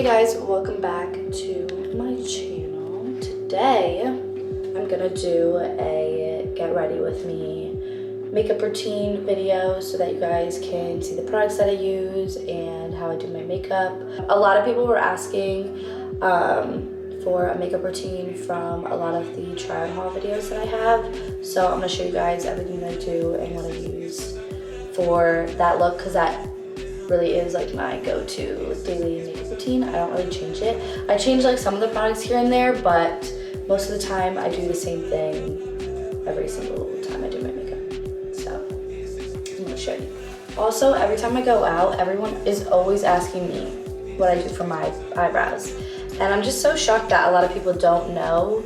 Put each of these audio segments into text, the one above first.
Hey guys, welcome back to my channel. Today I'm gonna do a get ready with me makeup routine video so that you guys can see the products that I use and how I do my makeup. A lot of people were asking for a makeup routine from a lot of the try on haul videos that I have, so I'm gonna show you guys everything that I do and what I use for that look, because that really is like my go-to daily makeup routine. I don't really change it. I change like some of the products here and there, but most of the time I do the same thing every single time I do my makeup. So I'm gonna show you. Also, every time I go out, everyone is always asking me what I do for my eyebrows. And I'm just so shocked that a lot of people don't know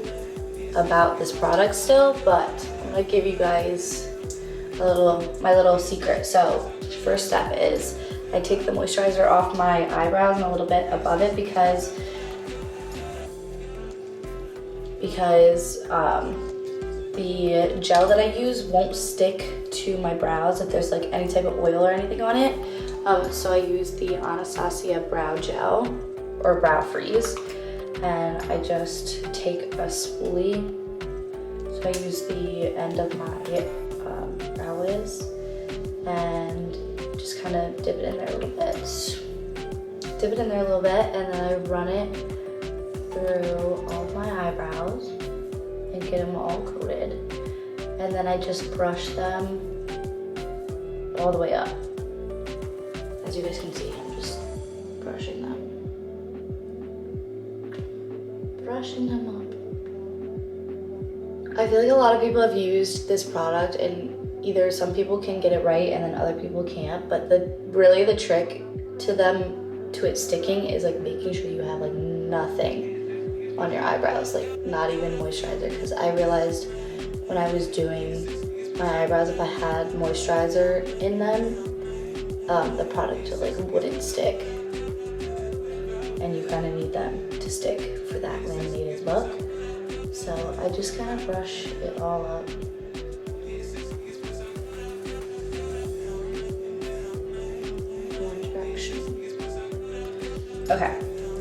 about this product still, but I'm gonna give you guys my little secret. So first step is I take the moisturizer off my eyebrows and a little bit above it because the gel that I use won't stick to my brows if there's like any type of oil or anything on it. So I use the Anastasia brow gel or brow freeze, and I just take a spoolie. So I use the end of my brow wiz and just kind of dip it in there a little bit. Dip it in there a little bit, and then I run it through all of my eyebrows and get them all coated. And then I just brush them all the way up. As you guys can see, I'm just brushing them. Brushing them up. I feel like a lot of people have used this product and either some people can get it right and then other people can't, but really the trick to it sticking is like making sure you have like nothing on your eyebrows, like not even moisturizer, because I realized when I was doing my eyebrows, if I had moisturizer in them, the product like wouldn't stick, and you kind of need them to stick for that laminated look. So I just kind of brush it all up. Okay,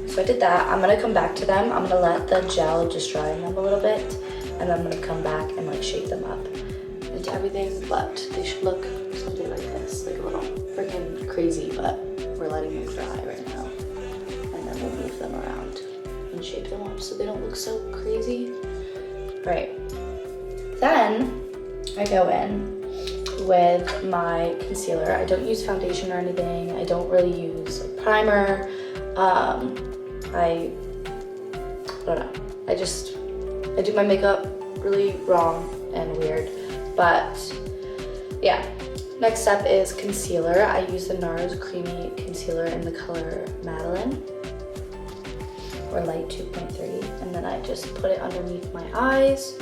so I did that. I'm gonna come back to them. I'm gonna let the gel just dry on them a little bit, and then I'm gonna come back and like shape them up into everything, but they should look something like this, like a little freaking crazy, but we're letting them dry right now. And then we'll move them around and shape them up so they don't look so crazy. Right, then I go in with my concealer. I don't use foundation or anything. I don't really use like primer. I don't know. I do my makeup really wrong and weird, but yeah. Next step is concealer. I use the NARS Creamy Concealer in the color Madeline, or light 2.3, and then I just put it underneath my eyes.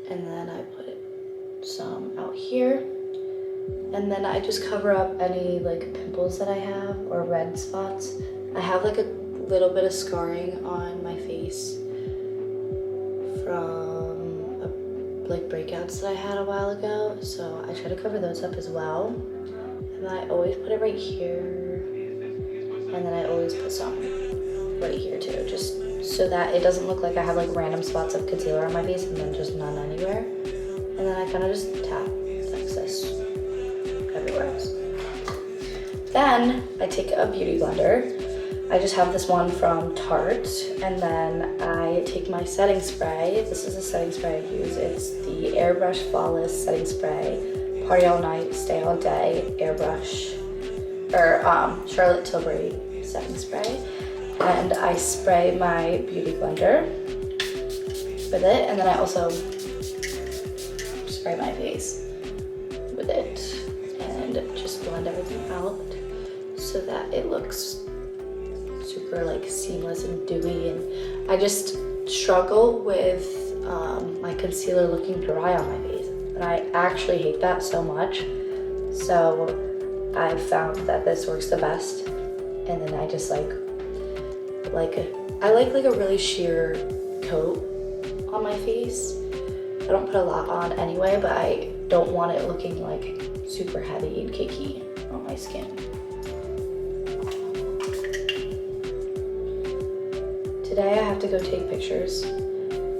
And then I put some out here, and then I just cover up any like pimples that I have or red spots. I have like a little bit of scarring on my face from like breakouts that I had a while ago, so I try to cover those up as well. And then I always put it right here, and then I always put some right here too, just so that it doesn't look like I have like random spots of concealer on my face and then just none anywhere. And then I kind of just tap excess everywhere else. Then I take a beauty blender. I just have this one from Tarte, and then I take my setting spray. This is a setting spray I use. It's the Airbrush Flawless Setting Spray, Party All Night, Stay All Day Airbrush, or Charlotte Tilbury setting spray. And I spray my beauty blender with it, and then I also spray my face with it and just blend everything out so that it looks super like seamless and dewy. And I just struggle with my concealer looking dry on my face, and I actually hate that so much. So I found that this works the best, and then I just I like a really sheer coat on my face. I don't put a lot on anyway, but I don't want it looking like super heavy and cakey on my skin. Today I have to go take pictures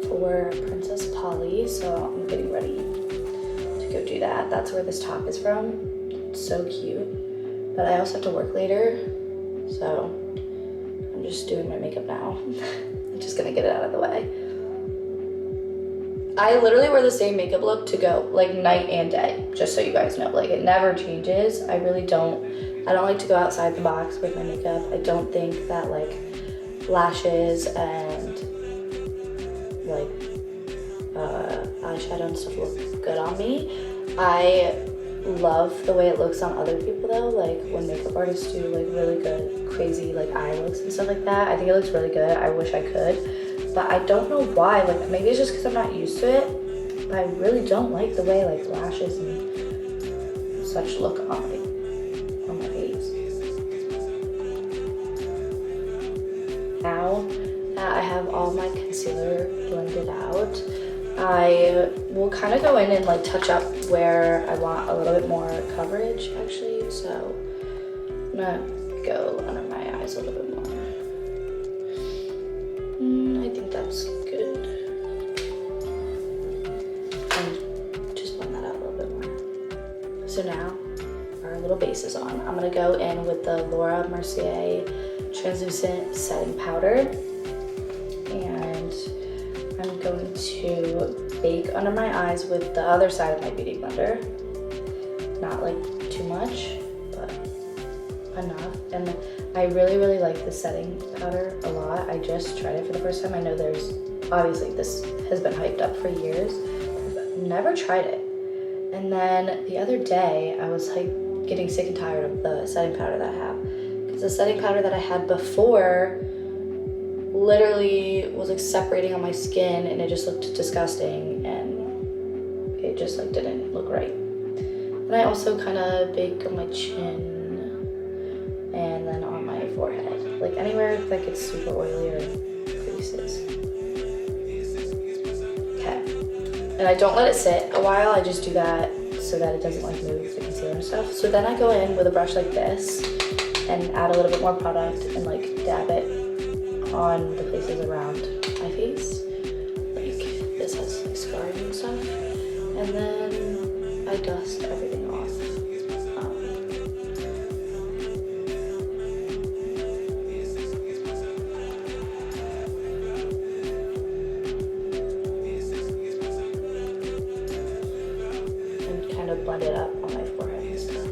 for Princess Polly, so I'm getting ready to go do that. That's where this top is from. It's so cute. But I also have to work later, so I'm just doing my makeup now. I'm just gonna get it out of the way. I literally wear the same makeup look to go like night and day, just so you guys know. Like it never changes. I don't like to go outside the box with my makeup. I don't think that like lashes and like eyeshadow and stuff look good on me. I love the way it looks on other people though, like when makeup artists do like really good crazy like eye looks and stuff like that. I think it looks really good. I wish I could, but I don't know why. Like maybe it's just because I'm not used to it, but I really don't like the way like lashes and such look on my face. Now that I have all my concealer blended out, I will kind of go in and like touch up where I want a little bit more coverage actually. So I'm gonna go under my eyes a little bit more. I think that's good. And just blend that out a little bit more. So now our little base is on. I'm gonna go in with the Laura Mercier translucent setting powder. And I'm going to bake under my eyes with the other side of my beauty blender. Not like too much, but enough. And I really like the setting powder a lot. I just tried it for the first time. I know there's, obviously this has been hyped up for years, but never tried it. And then the other day, I was like getting sick and tired of the setting powder that I have. Because the setting powder that I had before literally was like separating on my skin and it just looked disgusting and it just like didn't look right. And I also kind of bake on my chin and then on my forehead, like anywhere that gets super oily or creases. Okay, and I don't let it sit a while. I just do that so that it doesn't like move the concealer and stuff. So then I go in with a brush like this and add a little bit more product and like dab it on the places around my face. Like this has like scarring and stuff. And then I dust everything off. And kind of blend it up on my forehead and stuff.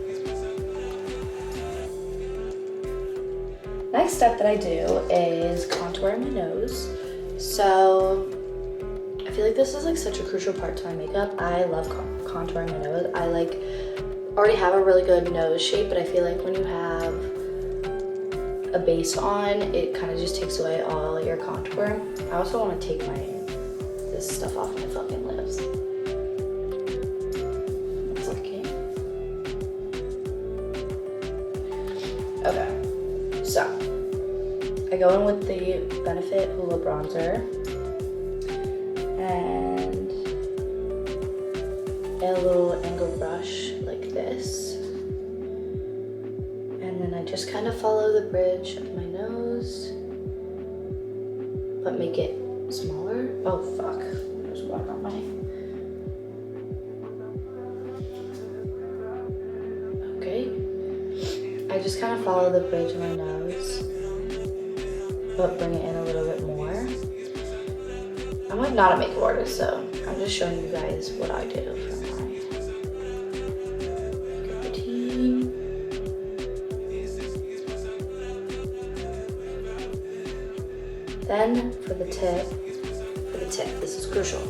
Next step that I do is contouring my nose. So I feel like this is like such a crucial part to my makeup. I love contouring my nose. I like already have a really good nose shape, but I feel like when you have a base on, it kind of just takes away all your contour. I also want to take this stuff off my fucking lips. It's okay. Okay, so I go in with the Benefit Hoola Bronzer and a little angled brush like this. And then I just kind of follow the bridge of my nose, but make it smaller. Oh fuck, there's one on my... Okay. I just kind of follow the bridge of my nose, but bring it in a little bit more. I'm like not a makeup artist, so I'm just showing you guys what I do for my makeup routine. Then for the tip, this is crucial.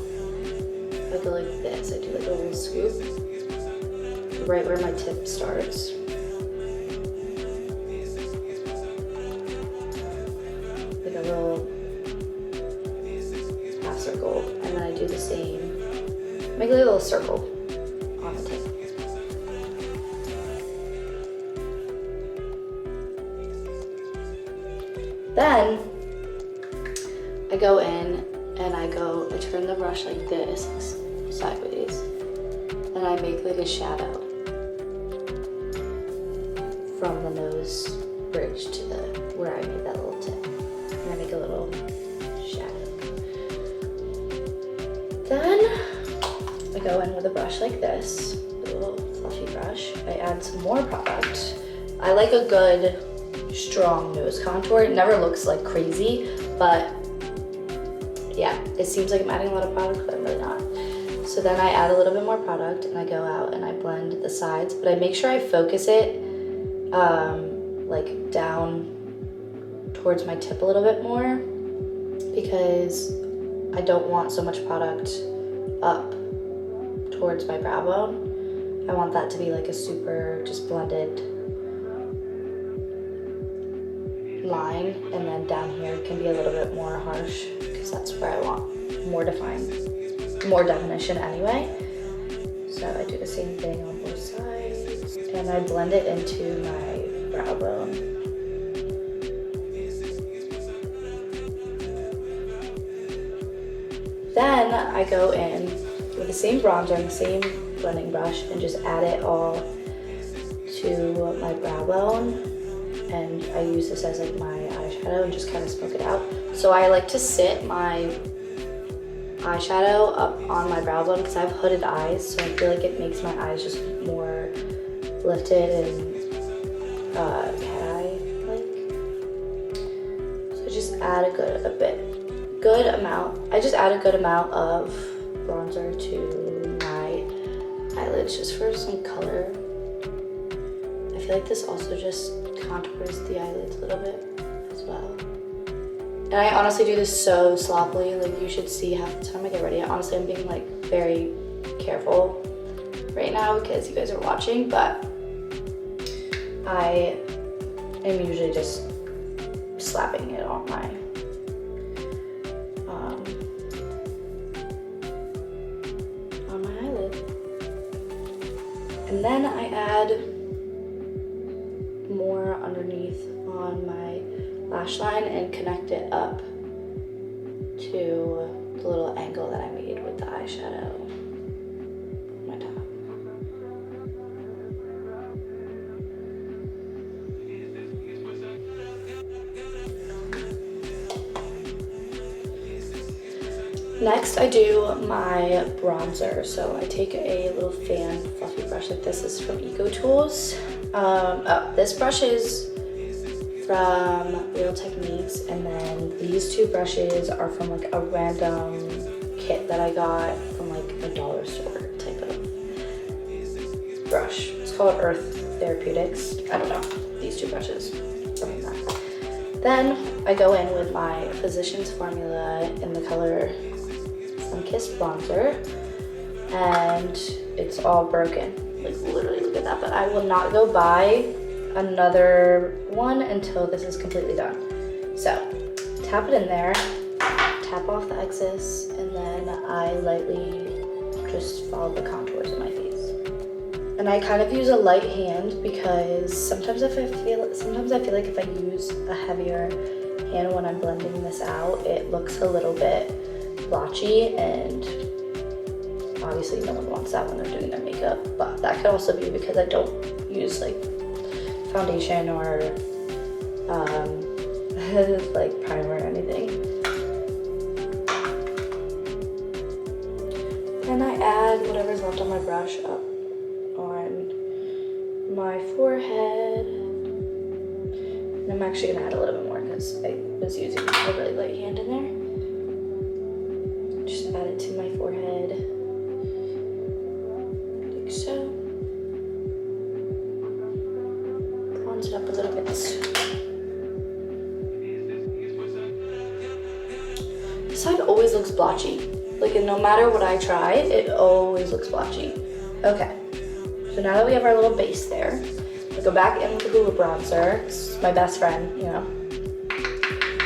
I go like this. I do like a little scoop right where my tip starts. Like a little half circle, and then I do the same. Make a little circle on the tip. Then I go in and I turn the brush like this, sideways, and I make like a shadow from the nose bridge to where I made that little tip. And I make a little shadow. Then I go in with a brush like this, a little fluffy brush. I add some more product. I like a good strong nose contour. It never looks like crazy, but yeah, it seems like I'm adding a lot of product, but I'm really not. So then I add a little bit more product and I go out and I blend the sides, but I make sure I focus it like down towards my tip a little bit more because I don't want so much product up towards my brow bone. I want that to be like a super just blended line, and then down here can be a little bit more harsh because that's where I want more definition anyway. So I do the same thing on both sides and I blend it into my brow bone. Then I go in with the same bronzer and the same blending brush and just add it all to my brow bone. And I use this as like my eyeshadow and just kind of smoke it out. So I like to sit my eyeshadow up on my brow bone because I have hooded eyes, so I feel like it makes my eyes just more lifted and cat eye like. So I just add a good amount. I just add a good amount of bronzer to my eyelids just for some color. I feel like this also just contours the eyelids a little bit as well. And I honestly do this so sloppily, like you should see half the time I get ready. Honestly, I'm being like very careful right now because you guys are watching, but I am usually just slapping it on my eyelid. And then I add more underneath on my lash line and connect it up to the little angle that I made with the eyeshadow on my top. Next, I do my bronzer. So I take a little fan fluffy brush like this. This is from Eco Tools. This brush is from Real Techniques, and then these two brushes are from like a random kit that I got from like a dollar store type of brush. It's called Earth Therapeutics. I don't know, these two brushes from that. Then I go in with my Physicians Formula in the color Sun-Kissed Bronzer, and it's all broken. Like literally look at that, but I will not go buy another one until this is completely done. So tap it in there, tap off the excess, and then I lightly just follow the contours of my face. And I kind of use a light hand because sometimes I feel like if I use a heavier hand when I'm blending this out, it looks a little bit blotchy, and obviously no one wants that when they're doing their makeup, but that could also be because I don't use like foundation or like primer or anything. Then I add whatever's left on my brush up on my forehead. And I'm actually gonna add a little bit more because I was using a really light hand in there. Just add it to my forehead. Like so. Bronze it up a little bit. This side always looks blotchy. Like no matter what I try, it always looks blotchy. Okay, so now that we have our little base there, we go back in with the Hoola bronzer. It's my best friend, you know.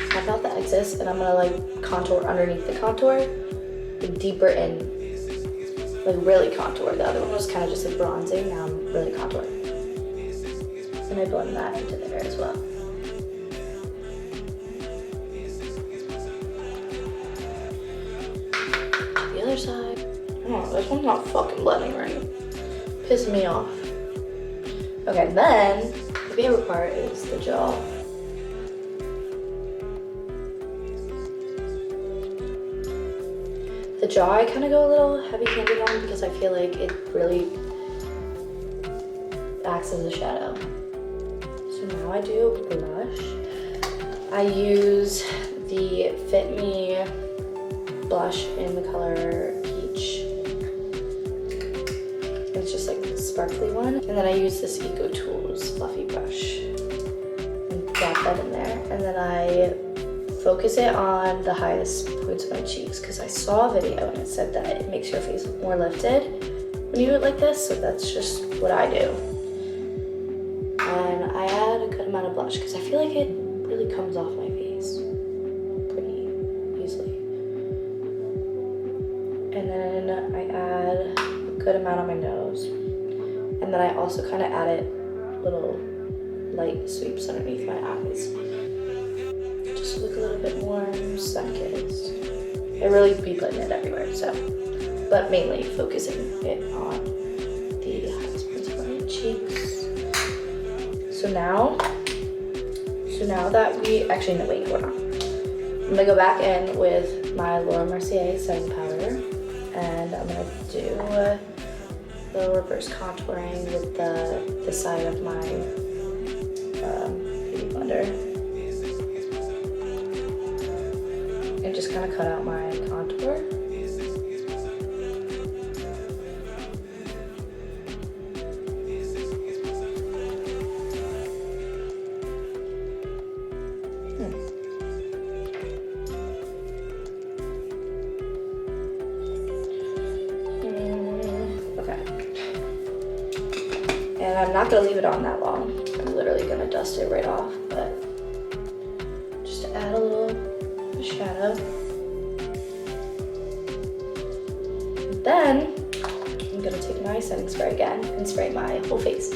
Tap out the excess, and I'm gonna like contour underneath the contour, like deeper in, like really contour. The other one was kind of just like bronzing. Now I'm really contouring, and I blend that into there as well. The other side. I don't know, on, this one's not fucking blending right. Pissing me off. Okay, then the favorite part is the jaw. The jaw I kind of go a little heavy-handed on because I feel like it really acts as a shadow. So now I do blush. I use the Fit Me blush in the color Peach. It's just like a sparkly one. And then I use this Eco Tools fluffy brush and drop that in there. And then I focus it on the highest points of my cheeks because I saw a video and it said that it makes your face look more lifted when you do it like this. So that's just what I do. And I add a good amount of blush because I feel like it really comes off my face pretty easily. And then I add a good amount on my nose. And then I also kind of added little light sweeps underneath my eyes. Just to look a little bit more sun-kissed. I really be putting it everywhere, so. But mainly focusing it on the highest points of my cheeks. So now that we, actually no wait, hold on. I'm gonna go back in with my Laura Mercier setting powder and I'm gonna do a little reverse contouring with the side of my beauty blender. And just kind of cut out my contour. And I'm not gonna leave it on that long. I'm literally gonna dust it right off, but just to add a little shadow. And then I'm gonna take my setting spray again and spray my whole face.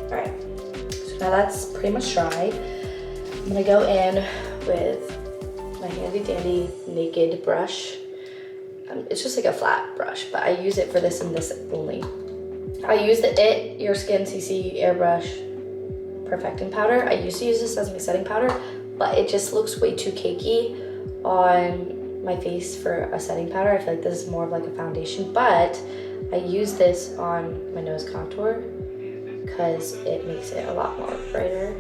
All right, so now that's pretty much dry. I'm gonna go in with my handy dandy naked brush. It's just like a flat brush, but I use it for this and this only. I use the Your Skin CC Airbrush Perfecting Powder. I used to use this as my setting powder, but it just looks way too cakey on my face for a setting powder. I feel like this is more of like a foundation, but I use this on my nose contour because it makes it a lot more brighter.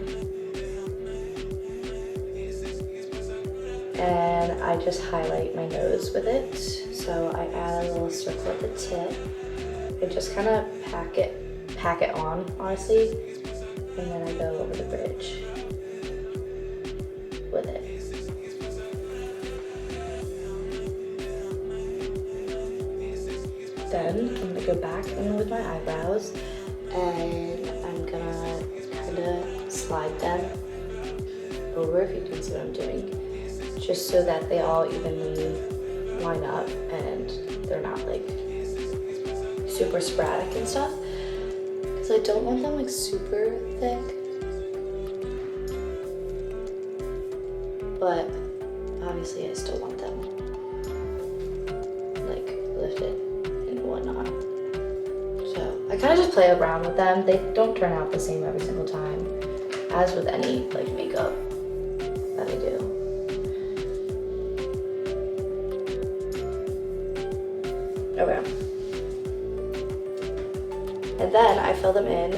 And I just highlight my nose with it. So I add a little circle at the tip. I just kind of pack it on, honestly. And then I go over the bridge with it. Then I'm gonna go back in with my eyebrows and I'm gonna kind of slide them over, if you can see what I'm doing. Just so that they all evenly line up and they're not like super sporadic and stuff. Because I don't want them like super thick. But obviously I still want them like lifted and whatnot. So I kind of just play around with them. They don't turn out the same every single time, as with any like makeup that I do. Okay. And then I fill them in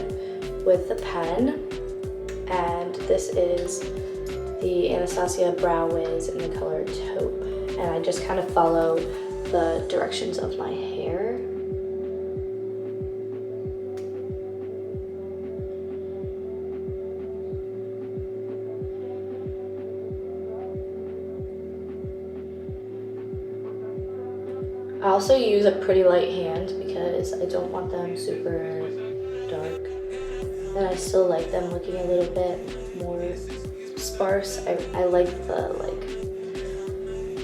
with the pen, and this is the Anastasia Brow Wiz in the color Taupe, and I just kind of follow the directions of my hair. I also use a pretty light hand because I don't want them super dark. And I still like them looking a little bit more sparse. I like the like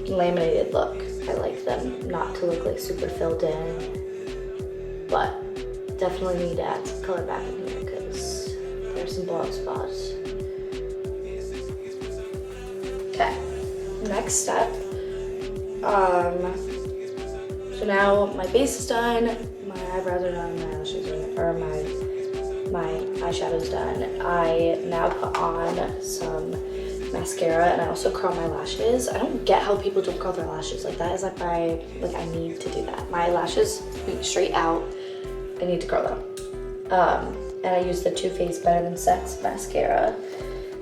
laminated look. I like them not to look like super filled in. But definitely need to add some color back in here because there's some bald spots. Okay, next step. So now my base is done, my eyebrows are done, my lashes are, or my eyeshadow's done. I now put on some mascara and I also curl my lashes. I don't get how people don't curl their lashes. Like that is like I need to do that. My lashes straight out. I need to curl them. And I use the Too Faced Better Than Sex mascara.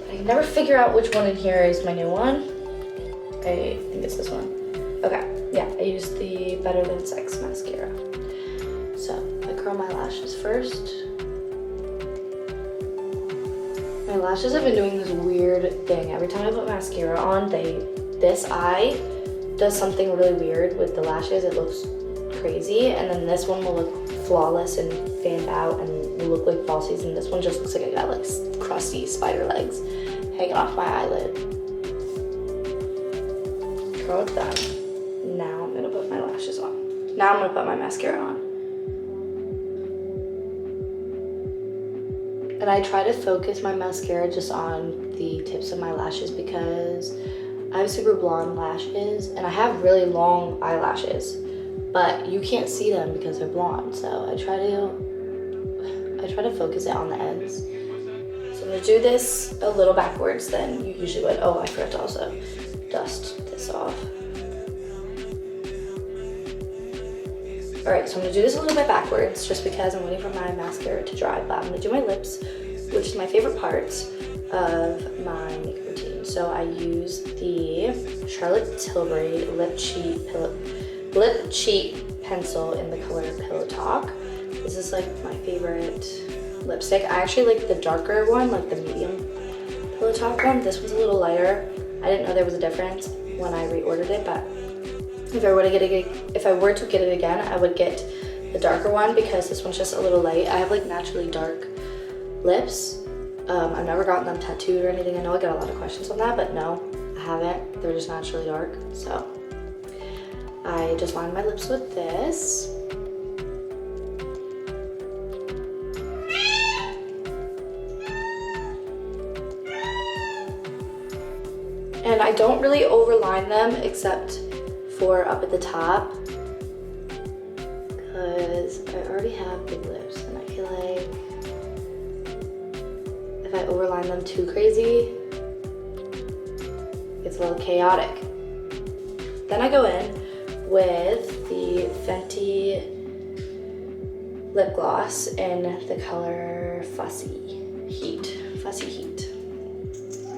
I can never figure out which one in here is my new one. I think it's this one. Okay, yeah, I use the Better Than Sex mascara. So I curl my lashes first. My lashes have been doing this weird thing. Every time I put mascara on, this eye does something really weird with the lashes. It looks crazy, and then this one will look flawless and fanned out and will look like falsies, and this one just looks like I got like crusty spider legs hanging off my eyelid. Curled them. Now I'm gonna put my lashes on. Now I'm gonna put my mascara on. And I try to focus my mascara just on the tips of my lashes because I have super blonde lashes and I have really long eyelashes, but you can't see them because they're blonde. So I try to focus it on the ends. So I'm gonna do this a little backwards than you usually would. Oh, I forgot to also dust this off. All right, so I'm gonna do this a little bit backwards just because I'm waiting for my mascara to dry, but I'm gonna do my lips, which is my favorite part of my makeup routine. So I use the Charlotte Tilbury Lip Cheat pencil in the color Pillow Talk. This is like my favorite lipstick. I actually like the darker one, like the medium Pillow Talk one. This one's a little lighter. I didn't know there was a difference when I reordered it, but if I were to get it again, I would get the darker one because this one's just a little light. I have like naturally dark lips. I've never gotten them tattooed or anything. I know I get a lot of questions on that, but no, I haven't. They're just naturally dark. So I just line my lips with this. And I don't really overline them except for up at the top because I already have big lips and I feel like if I overline them too crazy, it's a little chaotic. Then I go in with the Fenty lip gloss in the color Fussy Heat,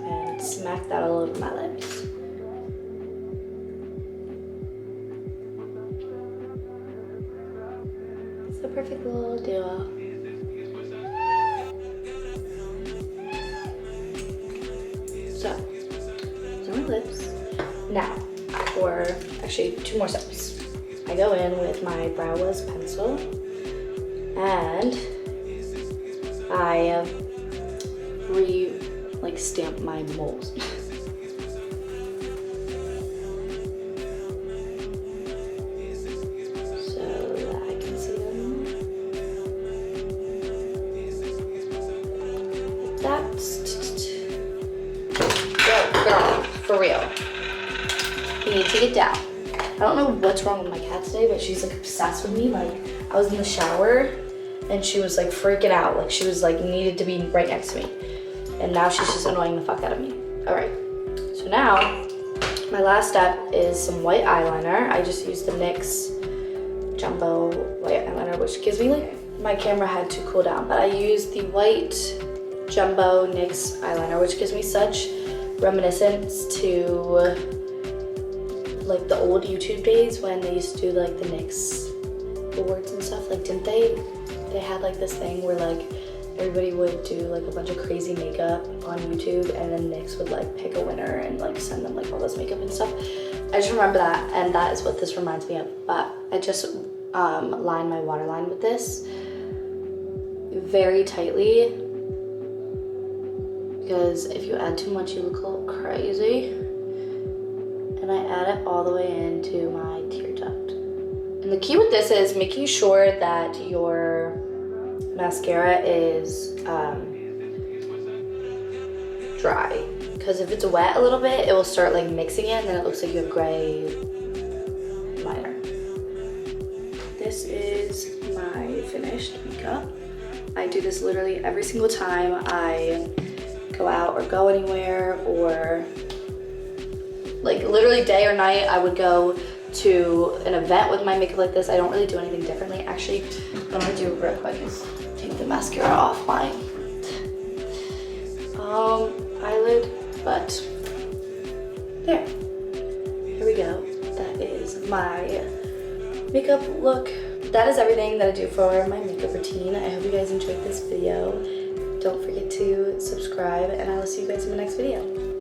and smack that all over my lips. It's a perfect little duo. So, those are my lips. Now, for actually 2 more steps. I go in with my Brow Wiz pencil and I stamp my moles. So that I can see them. Like that. Go, girl, for real. You need to get down. I don't know what's wrong with my cat today, but she's like obsessed with me. Like I was in the shower and she was like freaking out. Like she was like needed to be right next to me. And now she's just annoying the fuck out of me. All right, so now my last step is some white eyeliner. I just used the NYX Jumbo white eyeliner, which gives me like, my camera had to cool down, but I used the white Jumbo NYX eyeliner, which gives me such reminiscence to like the old YouTube days when they used to do like the NYX awards and stuff. Like didn't they had like this thing where like everybody would do like a bunch of crazy makeup on YouTube and then NYX would like pick a winner and like send them like all this makeup and stuff. I just remember that, and that is what this reminds me of. But I just line my waterline with this very tightly because if you add too much you look a little crazy. And I add it all the way into my tear duct. And the key with this is making sure that your mascara is dry, because if it's wet a little bit, it will start like mixing it and then it looks like you have gray liner. This is my finished makeup. I do this literally every single time I go out or go anywhere, or like literally day or night. I would go to an event with my makeup like this. I don't really do anything differently. Actually, what I'm gonna do real quick is take the mascara off my eyelid, but there. Here we go. That is my makeup look. That is everything that I do for my makeup routine. I hope you guys enjoyed this video. Don't forget to subscribe, and I will see you guys in the next video.